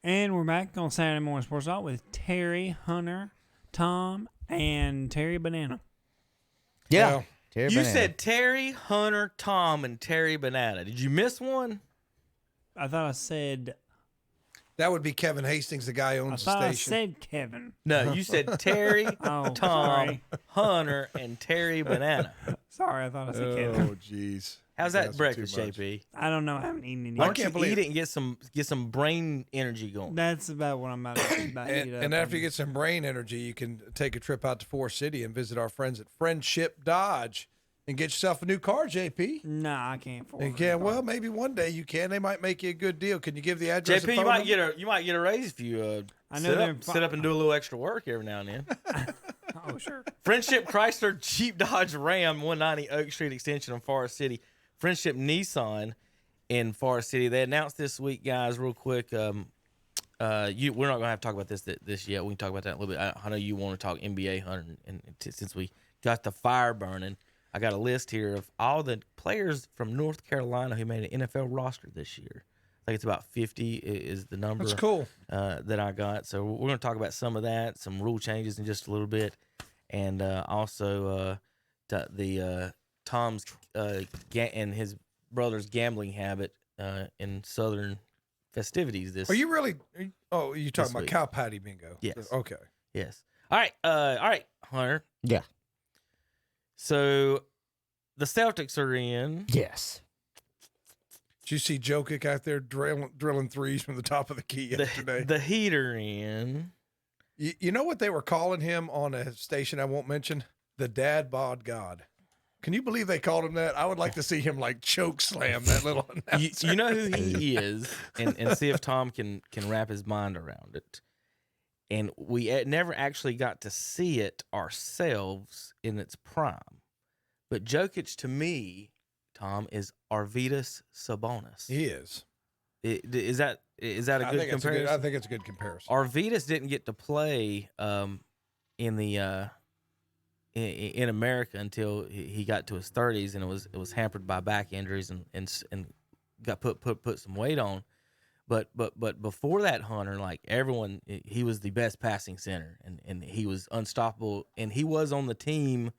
And we're back on Saturday Morning Sports Talk with Terry, Hunter, Tom, and Terry Banana. Yeah. Well, Terry You Banana. said Terry, Hunter, Tom, and Terry Banana. Did you miss one? I thought I said. that would be Kevin Hastings, the guy who I owns the thought I station. said Kevin. No, you said Terry, Oh, Tom, sorry. Hunter, and Terry Banana. Sorry, I thought I said Kevin. Oh, jeez. How's That's that too breakfast, much. JP? I don't know. I haven't eaten any. Why I don't you can't believe eat it and get some brain energy going? That's about what I'm about to eat up. And after you get some brain energy, you can take a trip out to Forest City and visit our friends at Friendship Dodge and get yourself a new car, JP. Nah, I can't afford You it. can. Well, maybe one day you can. They might make you a good deal. Can you give the address? JP, and you phone might get a raise if you I know sit up and do a little extra work every now and then. Oh, sure. Friendship Chrysler Jeep Dodge Ram 190 Oak Street Extension in Forest City. Friendship Nissan in Forest City. They announced this week, guys, real quick. We're not going to have to talk about this yet. We can talk about that in a little bit. I know you want to talk NBA, Hunter, and since we got the fire burning, I got a list here of all the players from North Carolina who made an NFL roster this year. I think it's about 50 is the number. That's cool. That I got. So we're going to talk about some of that, some rule changes in just a little bit, and also Tom's and his brother's gambling habit in Southern festivities. Are you really? Oh, you talking This about week. cow patty bingo? Yes. Okay. Yes. All right, Hunter. Yeah. So the Celtics are in. Yes. Did you see Jokic out there drilling threes from the top of the key yesterday? The Heat are in. You know what they were calling him on a station I won't mention? The Dad Bod God. Can you believe they called him that? I would like to see him like choke slam that little announcer. You know who he is, and see if Tom can wrap his mind around it. And we never actually got to see it ourselves in its prime. But Jokic, to me, Tom, is Arvydas Sabonis. He is. Is that a good comparison? I think it's a good comparison. Arvydas didn't get to play in the in America until he got to his 30s, and it was hampered by back injuries and got put some weight on. But before that, Hunter, like everyone, he was the best passing center, and he was unstoppable, and he was on the team.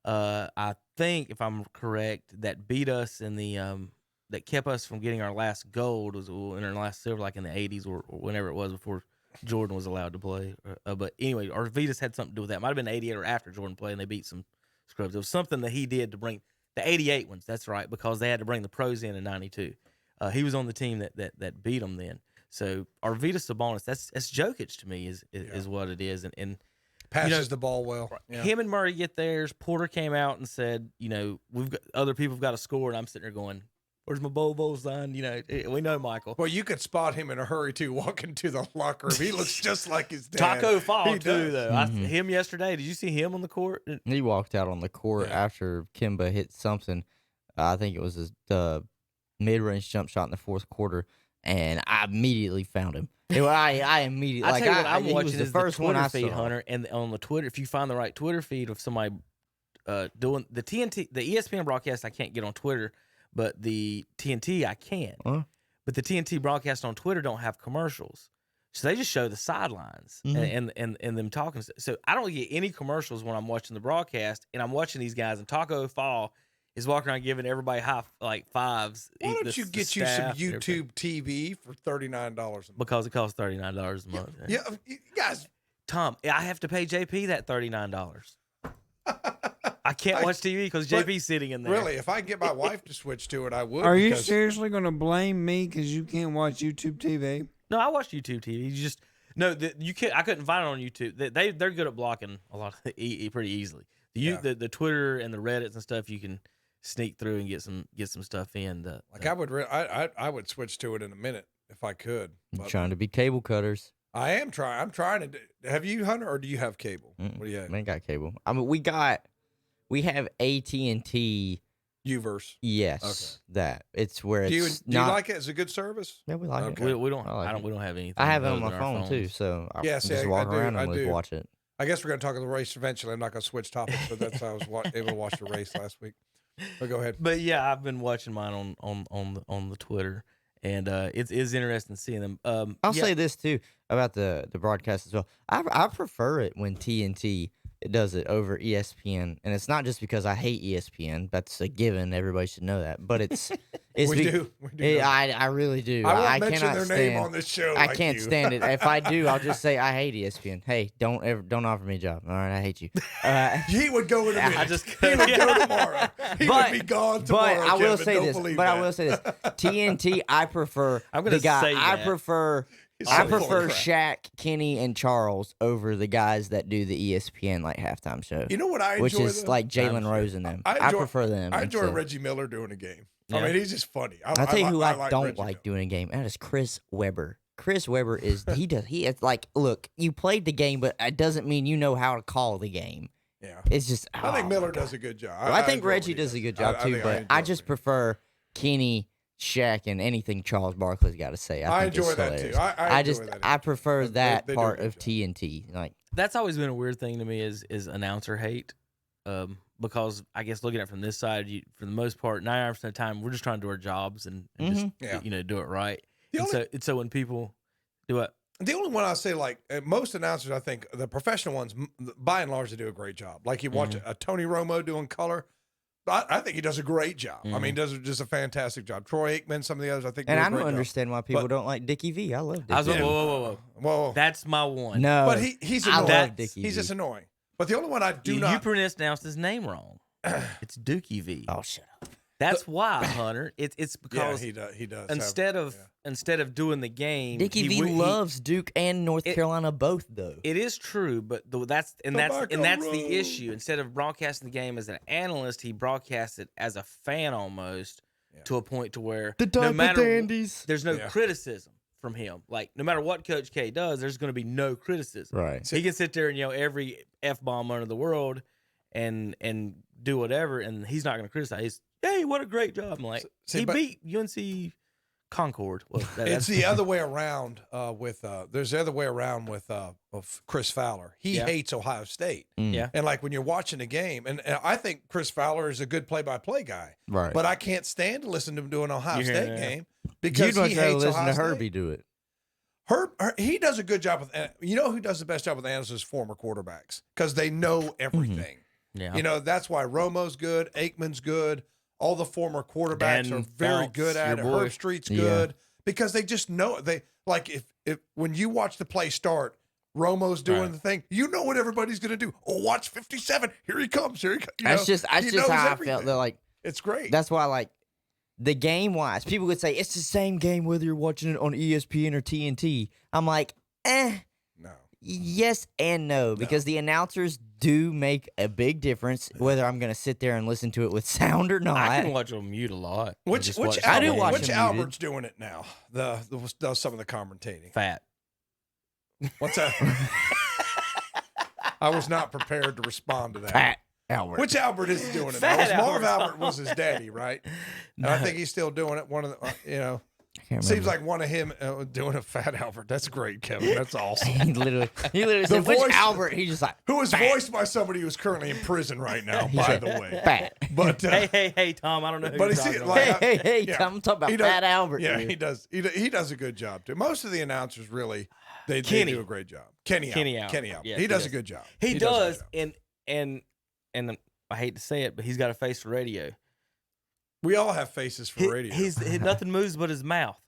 I think, if I'm correct, that beat us in the that kept us from getting our last gold was in our last silver, like in the 80s or whenever it was before Jordan was allowed to play. But anyway, Arvydas had something to do with that. Might have been 88 or after Jordan played, and they beat some scrubs. It was something that he did to bring the 88 ones. That's right, because they had to bring the pros in 92. He was on the team that beat them then. So Arvydas Sabonis, that's Jokic to me is what it is, and Passes the ball well. Yeah. him and Murray get theirs. Porter came out and said, we've got other people have got to score, and I'm sitting there going, "Where's my Bobo sign?" We know Michael. Well, you could spot him in a hurry too, walking to the locker room. He looks just like his dad. Taco Fall He too, does. though. Him yesterday. Did you see him on the court? He walked out on the court after Kimba hit something. I think it was his mid-range jump shot in the fourth quarter, and I immediately found him. I immediately. I tell you what, I'm he watching was the is first the one Twitter I feed, saw. Hunter, and on the Twitter, if you find the right Twitter feed of somebody doing the TNT, the ESPN broadcast, I can't get on Twitter, but the TNT I can. Huh? But the TNT broadcast on Twitter don't have commercials, so they just show the sidelines and them talking. So I don't get any commercials when I'm watching the broadcast, and I'm watching these guys. And Taco Fall is walking around giving everybody fives. Why don't you get you some YouTube TV for $39 a month? Because it costs $39 a month. Yeah, you guys. Tom, I have to pay JP that $39. I can't watch TV because JP's sitting in there. Really, if I get my wife to switch to it, I would. Are you because- seriously going to blame me because you can't watch YouTube TV? No, I watch YouTube TV. You just you can't. I couldn't find it on YouTube. They're good at blocking a lot of pretty easily. The Twitter and the Reddits and stuff, you can sneak through and get some stuff in. I would switch to it in a minute if I could. You're But trying to be cable cutters. I am trying. I'm trying to. Have you, Hunter, or do you have cable? What do you have? I ain't got cable. I mean, we have AT&T. Uverse. Yes, Okay. that it's where Do it's you not. like it? Is it a good service? Yeah, we like Okay. it. We don't. I like it. We don't have anything. I have it on other my than our phone too, phones. so I Yes, just yeah, walk I do, around I and do. watch it. I guess we're going to talk of the race eventually. I'm not going to switch topics, but that's how I was able to watch the race last week. But go ahead. But yeah, I've been watching mine on the Twitter, and it's interesting seeing them. I'll yeah, say this too about the broadcast as well. I prefer it when TNT does it over ESPN, and it's not just because I hate ESPN. That's a given. Everybody should know that. But it's We do. I really do. I won't mention cannot their stand, name on this show. I like can't you. stand it. If I do, I'll just say I hate ESPN. Hey, don't offer me a job. All right, I hate you. He would go in a minute. just- he would go tomorrow. He would be gone tomorrow. But I will Kevin. say Don't this. believe But that. I will say this. TNT, I prefer I'm gonna the guy. say I that. prefer. He's I so full of prefer crap. Shaq, Kenny, and Charles over the guys that do the ESPN like halftime show. You know what I enjoy? which is though? like Jalen Rose and them. I prefer them. I enjoy instead. Reggie Miller doing a game. Yeah. I mean, he's just funny. I'll tell you who I like don't Reggie like Miller. doing a game. That is Chris Webber. Chris Webber is he is like, look, you played the game, but it doesn't mean you know how to call the game. Yeah, It's just I think oh, Miller my God. does a good job. Well, I think enjoy what Reggie he does a good job I too, think but enjoy I what just he does. prefer Kenny, Shaq, and anything Charles Barkley's got to say. I think enjoy it's that hilarious. too. I just enjoy that. I prefer They- that they do a part good of job. TNT. Like that's always been a weird thing to me is announcer hate. Because I guess looking at it from this side, for the most part, 99% of the time, we're just trying to do our jobs and just Yeah. do it right. The And only- so when people do it, The only one I say, like most announcers, I think the professional ones, by and large, they do a great job. Like you watch a Tony Romo doing color, I think he does a great job. I mean, does just a fantastic job. Troy Aikman, some of the others, I think. and do a I don't great job. understand why people But- don't like Dickie V. I love Dickie. I was like, V. whoa. Well, That's my one. No, but he's I annoying. love Dickie He's V. just annoying. But the only one I do you not. pronounced his name wrong. It's Dookie V. Oh, shut up. That's why, Hunter. It's Yeah, because he does. He does. instead have- of instead of doing the game, Dickie V loves Duke and North Carolina both, though. It is true, but that's Tobacco the Road. issue. Instead of broadcasting the game as an analyst, he broadcasts it as a fan almost to a point to where no matter there's no Yeah. criticism from him. Like no matter what Coach K does, there's going to be no criticism. Right. So he can sit there and yell every f-bomb under the world and do whatever, and he's not going to criticize. Hey, what a great job! I'm like, See, he but- beat UNC Concord. Well, It's the other way around with there's the other way around with of Chris Fowler. He Yeah. hates Ohio State. Yeah. And like when you're watching a game, and I think Chris Fowler is a good play-by-play guy, Right. but I can't stand to listen to him do an Ohio You hear State that? game You'd because much he rather hates listen Ohio to State. Herbie do it. He does a good job with. You know who does the best job with analysts is former quarterbacks because they know everything. Yeah. You know that's why Romo's good, Aikman's good. All the former quarterbacks Dan are very Fouts, good at your it. boy. Herb Street's Yeah. good because they just know they like if when you watch the play start, Romo's doing Right. the thing. You know what everybody's going to do. Oh, watch 57. Here he comes. Here he comes. That's just he knows how I everything. felt. Though, like It's great. that's why, like the game wise, people would say it's the same game whether you're watching it on ESPN or TNT. I'm like, no. yes and no, because the announcers do make a big difference. Whether I'm going to sit there and listen to it with sound or not. I can watch on mute a lot. and Which just which watch I do Albert, watch which him Albert's doing it now? The does some of the commentating. fat. What's that? I was not prepared to respond to that. Pat Albert. Which Albert is doing it? Fat Now? It was Marv Albert. Albert was his daddy, right? And I think he's still doing it. One of the, I can't seems remember. like one of him doing a Fat Albert. That's great, Kevin. That's awesome. he literally said, voice- which Albert? He's just like, Who is Fat. voiced by somebody who's currently in prison right now, He by said, the way. Fat. But Hey, Tom, I don't know who but you're he see, talking like, about. Hey, yeah. Tom, I'm talking about He does- Fat Albert. Yeah, here. he does. He does a good job too. Most of the announcers really they Kenny. do a great job. Kenny Albert. Albert. Yes, he does yes. a good job. He a does, good job. and I hate to say it, but he's got a face for radio. We all have faces for radio. He's nothing moves but his mouth.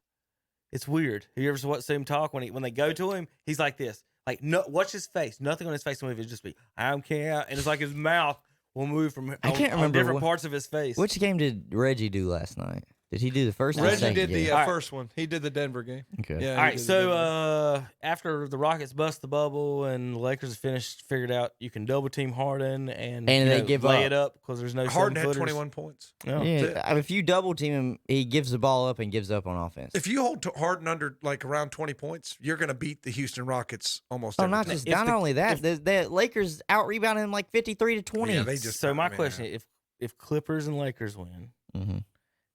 It's weird. You ever see him talk when they go to him? He's like this. Like no, watch his face. Nothing on his face will move. It'll just be I don't care, and it's like his mouth will move from. I can't remember different what- parts of his face. Which game did Reggie do last night? Did he do the first or the Reggie second did game? the All right. first one. He did the Denver game. Okay. Yeah. All he right, did the so Denver game. after the Rockets bust the bubble and the Lakers figured out you can double team Harden and they give lay up. it up because there's no Harden had 7-footers. 21 points. Yeah. Yeah, I mean, if you double team him, he gives the ball up and gives up on offense. If you hold Harden under like around 20 points, you're going to beat the Houston Rockets almost Oh, every not time. just If not the- only that, the Lakers out rebounded him like 53-20. Yeah, they just. So my I mean, question: if Clippers and Lakers win, hmm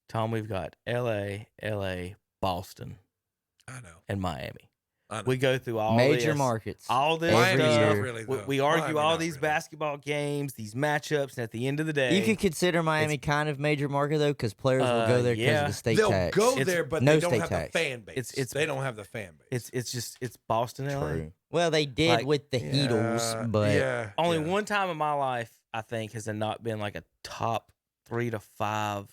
Tom, we've got L.A., Boston, I know. and Miami. I know. We go through all Major this, markets. all this Every Miami's stuff. not really, We, though. we argue Miami all not these really. basketball games, these matchups, and at the end of the day, You could consider Miami kind of major market though, because players will go there because yeah. of the state They'll tax. go It's there, but no they don't state have tax. the fan base. They don't have the fan base. it's Boston, LA. True. Well, they did Like, with the Heatles, but yeah, Only yeah. one time in my life, I think, has there not been like a top 3 to 5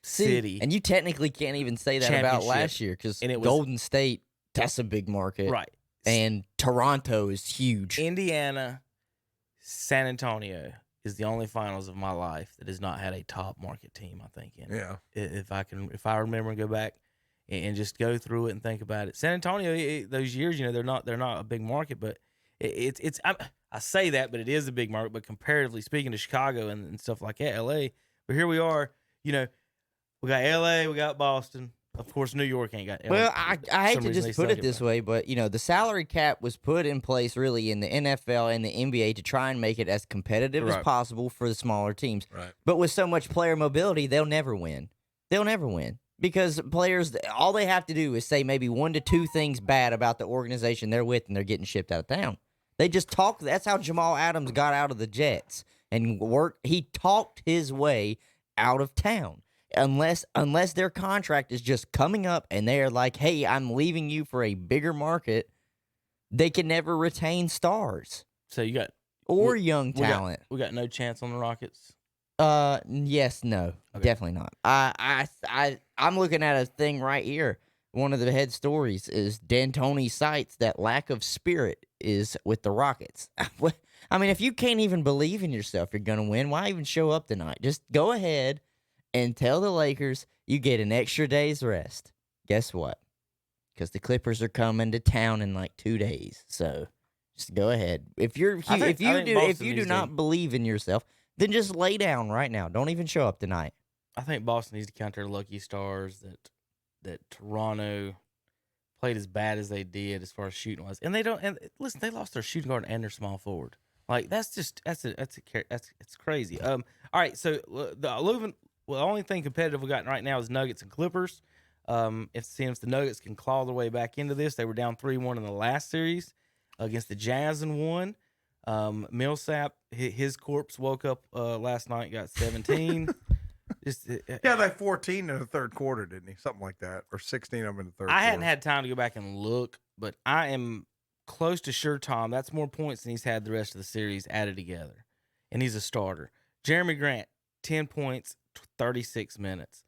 city. And you technically can't even say that about Championship. last year because And it was- Golden State, that's a big market, Right. And Toronto is huge. Indiana, San Antonio is the only finals of my life that has not had a top market team, I think, in it. Yeah. If I remember and go back and just go through it and think about it. San Antonio, those years, they're not a big market, but I say that, but it is a big market. But comparatively speaking to Chicago and stuff like that, LA, but here we are, we got LA, we got Boston. Of course, New York ain't got LA. Well, I hate to just put it this way, but the salary cap was put in place really in the NFL and the NBA to try and make it as competitive as Right. possible for the smaller teams. Right. But with so much player mobility, they'll never win. They'll never win because players, all they have to do is say maybe 1 to 2 things bad about the organization they're with, and they're getting shipped out of town. They just talk. That's how Jamal Adams got out of the Jets and worked. He talked his way out of town. Unless their contract is just coming up and they're like, hey, I'm leaving you for a bigger market, they can never retain stars So you got or young talent. We got no chance on the Rockets. Yes, no, Okay. definitely not. I'm looking at a thing right here. One of the head stories is D'Antoni cites that lack of spirit is with the Rockets. I mean, if you can't even believe in yourself, you're gonna win. Why even show up tonight? Just go ahead and tell the Lakers you get an extra day's rest. Guess what? Because the Clippers are coming to town in like 2 days. So just go ahead. If you do not believe in yourself, then just lay down right now. Don't even show up tonight. I think Boston needs to count their lucky stars that Toronto played as bad as they did as far as shooting was, and they don't. And listen, they lost their shooting guard and their small forward. Like that's crazy. All right, so the only thing competitive we got right now is Nuggets and Clippers. If the Nuggets can claw their way back into this, they were down 3-1 in the last series against the Jazz and won. Millsap, his corpse woke up last night, got 17. Yeah, like 14 in the third quarter, didn't he? Something like that, or 16 of them in the third. I hadn't quarter. had time to go back and look, but I am close to sure, Tom, that's more points than he's had the rest of the series added together, and he's a starter. Jeremy Grant, 10 points, 36 minutes.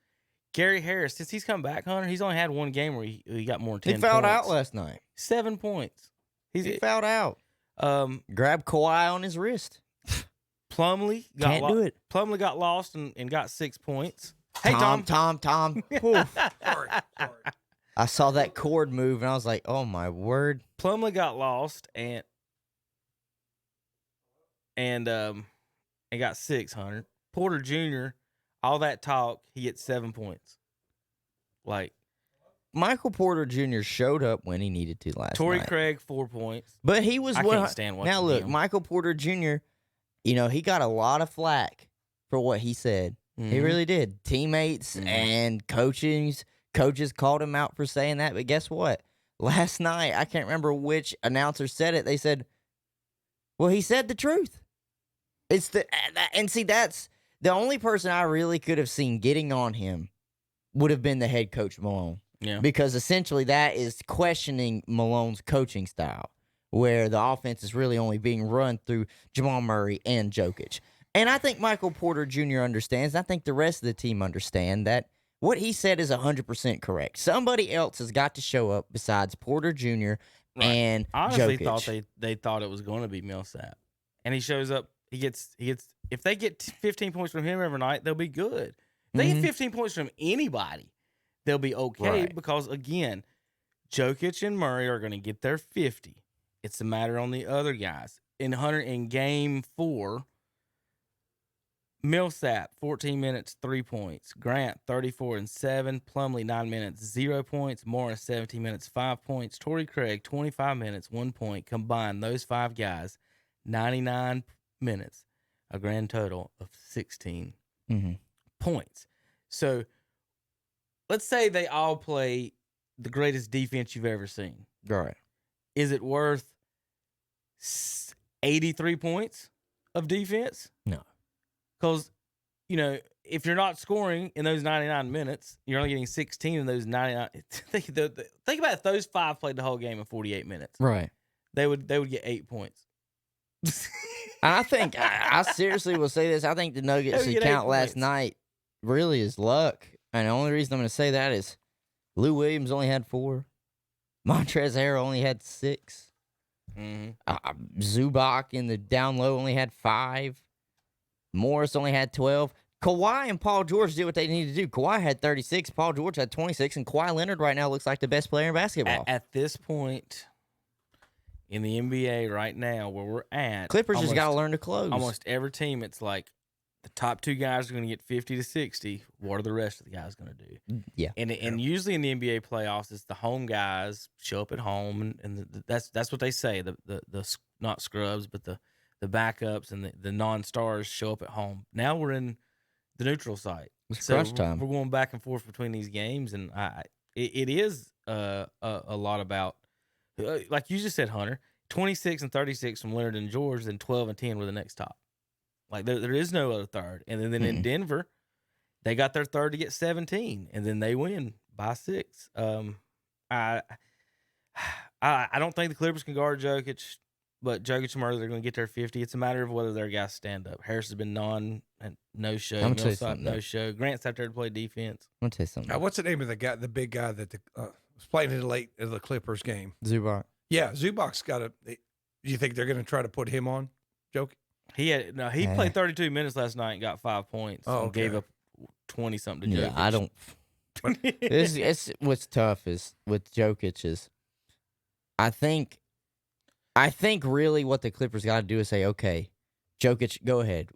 Gary Harris, since he's come back, Hunter, he's only had one game where he got more than 10 He fouled points. out last night. 7 points. He fouled out. Um, Grabbed Kawhi on his wrist. Plumlee got Can't do it. Plumlee got lost and got 6 points. Hey, Tom. Tom. Oof. Sorry. I saw that cord move and I was like, oh my word. Plumlee got lost and got 600. Porter Jr., all that talk, he gets 7 points. Like Michael Porter Jr. showed up when he needed to last Torrey night. Craig, 4 points. But he was I can't stand watching Now look, him. Michael Porter Jr., he got a lot of flack for what he said. He Mhm. really did. Teammates and coaches called him out for saying that. But guess what? Last night, I can't remember which announcer said it. They said, well, he said the truth. That's the only person I really could have seen getting on him would have been the head coach, Malone. Yeah. Because essentially that is questioning Malone's coaching style, where the offense is really only being run through Jamal Murray and Jokic. And I think Michael Porter Jr. understands. I think the rest of the team understand that what he said is 100% correct. Somebody else has got to show up besides Porter Jr. and I honestly Jokic. thought they thought it was going to be Millsap. And he shows up, he gets if they get 15 points from him every night, they'll be good. If they get 15 points from anybody, they'll be okay Right. because again, Jokic and Murray are going to get their 50. It's a matter on the other guys. In game 4, Millsap, 14 minutes, 3 points. Grant, 34 and 7. Plumlee, 9 minutes, 0 points. Morris, 17 minutes, 5 points. Torrey Craig, 25 minutes, 1 point. Combined, those 5 guys, 99 minutes, a grand total of 16 points. So let's say they all play the greatest defense you've ever seen. Right. Is it worth 83 points of defense? No. Because, if you're not scoring in those 99 minutes, you're only getting 16 in those 99. Think about if those 5 played the whole game in 48 minutes. Right. They would get 8 points. And I think, I seriously will say this, I think the Nuggets' They would get account 8 last points. night really is luck. And the only reason I'm going to say that is Lou Williams only had 4. Montrezl Harrell only had 6. Mm-hmm. Zubac in the down low only had 5. Morris only had 12. Kawhi and Paul George did what they needed to do. Kawhi had 36. Paul George had 26. And Kawhi Leonard right now looks like the best player in basketball. At this point in the NBA right now where we're at, Clippers just got to learn to close. Almost every team, it's like the top 2 guys are going to get 50 to 60. What are the rest of the guys going to do? Yeah. And usually in the NBA playoffs, it's the home guys show up at home, and that's what they say. The not scrubs, but the backups and the non-stars show up at home. Now we're in the neutral site. It's crunch time. We're going back and forth between these games, and it is a lot about, like you just said, Hunter, 26 and 36 from Leonard and George, then 12 and 10 were the next top. Like there is no other third. And then in Denver, they got their third to get 17, and then they win by 6. I don't think the Clippers can guard Jokic, but Jokic and Murray, they're going to get their 50. It's a matter of whether their guys stand up. Harris has been no-show. I'm gonna tell you Millsap, something, no-show. Grant's out there to play defense. I'm going to tell you something. Now, what's the name of the big guy that was playing in the Clippers game? Zubac. Yeah, Zubac's got a. Do you think they're going to try to put him on? Joke. He played 32 minutes last night and got 5 points. Oh, and gave okay. up 20-something to Jokic. Yeah, I don't. It's what's tough is with Jokic is, I think really what the Clippers got to do is say, okay, Jokic, go ahead.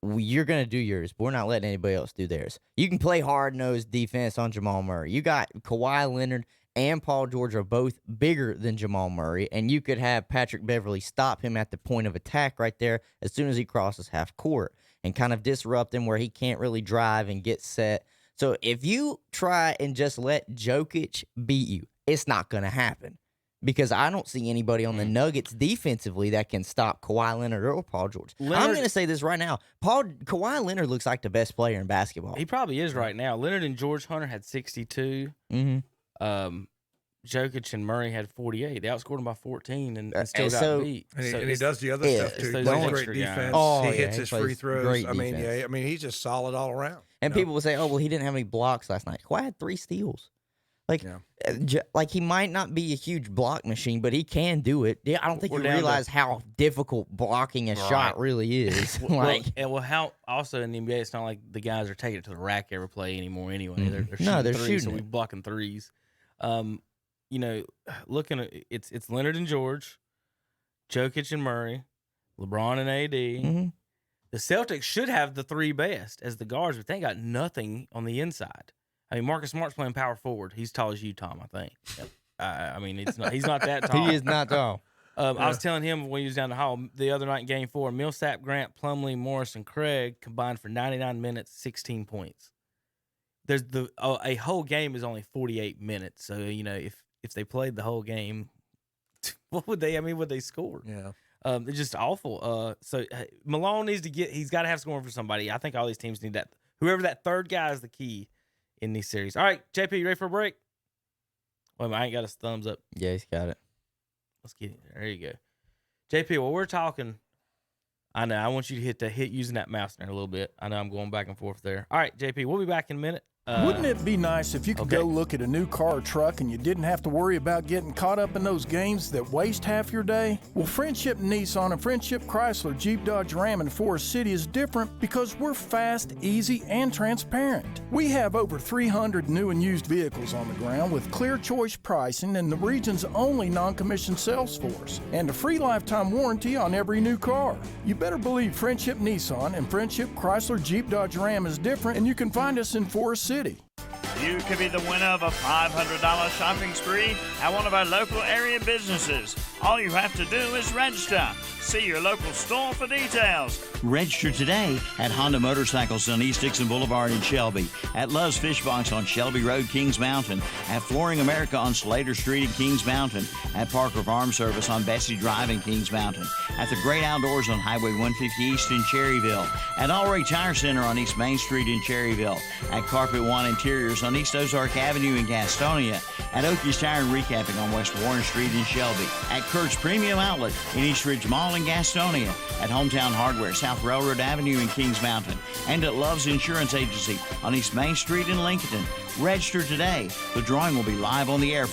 You're going to do yours, but we're not letting anybody else do theirs. You can play hard-nosed defense on Jamal Murray. You got Kawhi Leonard and Paul George are both bigger than Jamal Murray, and you could have Patrick Beverly stop him at the point of attack right there as soon as he crosses half court and kind of disrupt him where he can't really drive and get set. So if you try and just let Jokic beat you, it's not going to happen because I don't see anybody on the Nuggets defensively that can stop Kawhi Leonard or Paul George. I'm going to say this right now. Kawhi Leonard looks like the best player in basketball. He probably is right now. Leonard and George Hunter had 62. Mm-hmm. Jokic and Murray had 48. They outscored him by 14 and still got so- beat. And So he does the other yeah, stuff it's too. those He plays extra great guys. defense. Oh, he yeah, hits he his plays free throws. great I mean, defense. yeah. He's just solid all around. And you know? people will say, oh, well, he didn't have any blocks last night. Kawhi had 3 steals. Like he might not be a huge block machine, but he can do it. Yeah, I don't think We're you down to- realize how difficult blocking a shot really is. like, how also in the NBA, it's not like the guys are taking it to the rack every play anymore. Anyway, they're No, shooting they're threes, shooting so it. we're blocking threes. Looking at it's Leonard and George, Jokic and Murray, LeBron and AD. mhm. The Celtics should have the 3 best as the guards, but they got nothing on the inside. I mean, Marcus Smart's playing power forward. He's tall as you, Tom, I think. I mean, he's not that tall. He is not tall. I was telling him when he was down the hall the other night in Game 4, Millsap, Grant, Plumlee, Morris, and Craig combined for 99 minutes, 16 points. There's a whole game is only 48 minutes. So, if they played the whole game, what would they? I mean, would they score? Yeah. It's just awful. So Malone needs to he's got to have scoring for somebody. I think all these teams need that. Whoever that third guy is the key in these series. All right, JP, you ready for a break? Wait a minute, I ain't got his thumbs up. Yeah, he's got it. Let's get it. There you go. JP, while we're talking, I know I want you to hit using that mouse there a little bit. I know I'm going back and forth there. All right, JP, we'll be back in a minute. Wouldn't it be nice if you could okay. go look at a new car or truck and you didn't have to worry about getting caught up in those games that waste half your day? Well, Friendship Nissan and Friendship Chrysler Jeep Dodge Ram in Forest City is different because we're fast, easy, and transparent. We have over 300 new and used vehicles on the ground with clear choice pricing and the region's only non-commissioned sales force, and a free lifetime warranty on every new car. You better believe Friendship Nissan and Friendship Chrysler Jeep Dodge Ram is different, and you can find us in Forest City. You could be the winner of a $500 shopping spree at one of our local area businesses. All you have to do is register. See your local store for details. Register today at Honda Motorcycles on East Dixon Boulevard in Shelby, at Love's Fish Box on Shelby Road, Kings Mountain, at Flooring America on Slater Street in Kings Mountain, at Parker Farm Service on Bessie Drive in Kings Mountain, at the Great Outdoors on Highway 150 East in Cherryville, at Allray Tire Center on East Main Street in Cherryville, at Carpet One Interiors on East Ozark Avenue in Gastonia, at Oakey's Tire and Recapping on West Warren Street in Shelby, at Kurt's Premium Outlet in East Ridge Mall in Gastonia, at Hometown Hardware, South Railroad Avenue in Kings Mountain, and at Love's Insurance Agency on East Main Street in Lincoln. Register today. The drawing will be live on the air Friday.